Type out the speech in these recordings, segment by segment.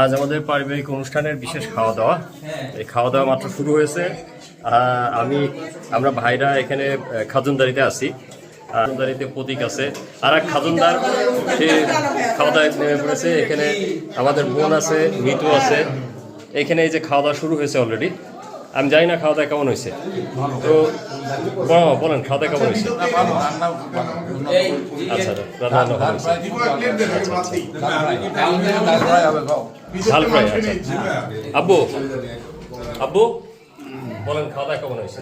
আজ আমাদের পারিবারিক অনুষ্ঠানের বিশেষ খাওয়া দাওয়া। এই খাওয়া দাওয়া মাত্র শুরু হয়েছে। আমরা ভাইরা এখানে খাজুনদারিতে আছি। খাজুনদারিতে প্রতীক আছে, আর এক খাজুনদার সে খাওয়া দাওয়া নেমে পড়েছে। এখানে আমাদের বোন আছে, মিতু আছে। এখানে এই যে খাওয়া দাওয়া শুরু হয়েছে অলরেডি। আমি জানি না খাওয়া দাওয়া কেমন হয়েছে, তো বলেন খাওয়া দাওয়া কেমন হয়েছে? আচ্ছা, রান্না ভালো হয়েছে। ঝাল ফ্রাই। আচ্ছা, আব্বু আব্বু বলেন খাওয়া দাওয়া কেমন হয়েছে?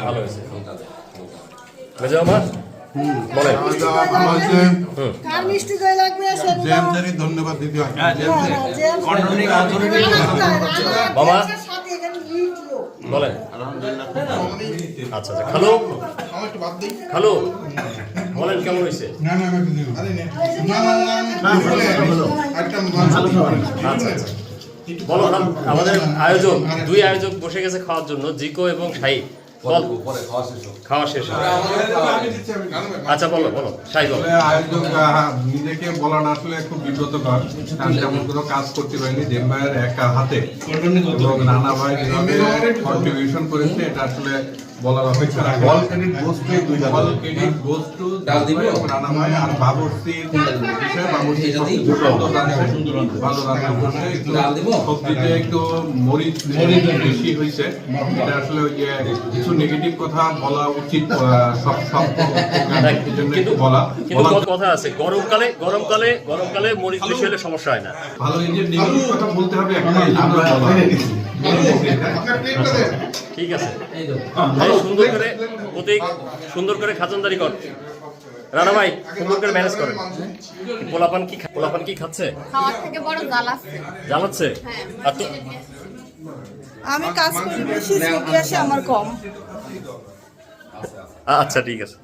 ভালো হয়েছে। মেজো আমার বলেন। ধন্যবাদ দিতে হয় মামা, বলেন। আচ্ছা আচ্ছা, খালো খালো বলেন কেমন হয়েছে? আচ্ছা আচ্ছা, বলো। আমাদের আয়োজক, দুই আয়োজক বসে গেছে খাওয়ার জন্য, জিকো এবং শাহিদ। খাওয়া শেষ। আচ্ছা বলো বলো শাহিদ বলো। আয়োজক নিজেকে বলার আসলে খুব বিব্রতকর, কারণ তেমন কোনো কাজ করতে পারেনি জেম্বায়ের একা হাতে, এবং নানা ভাই যেভাবে কন্ট্রিবিউশন করেছে এটা আসলে বলার অপেক্ষা রাখে। All credit goes to Rana ভাই আর বাবুর্চির বিষয়ে। বাবুর্চি ভালো রান্না করছে, সবজিতে একটু মরিচ বেশি হয়েছে। এটা আসলে ওই যে কিছু নেগেটিভ কথা বলা উচিত, সব কিন্তু কথা আছে, গরমকালে মরিচ বেশি হলে সমস্যা হয় না। ভালো, এই যে নেগেটিভ কথা বলতে হবে একটা। ঠিক আছে, সুন্দর করে খাজনদারি কর রানা ভাই, সুন্দর করে ম্যানেজ করেন। পোলাপান কি খাচ্ছে? খাওয়ার থেকে বড় জ্বালাচ্ছে। আর তো আমি কাজ করি বেশি, ছুটি আসে আমার কম। আচ্ছা ঠিক আছে।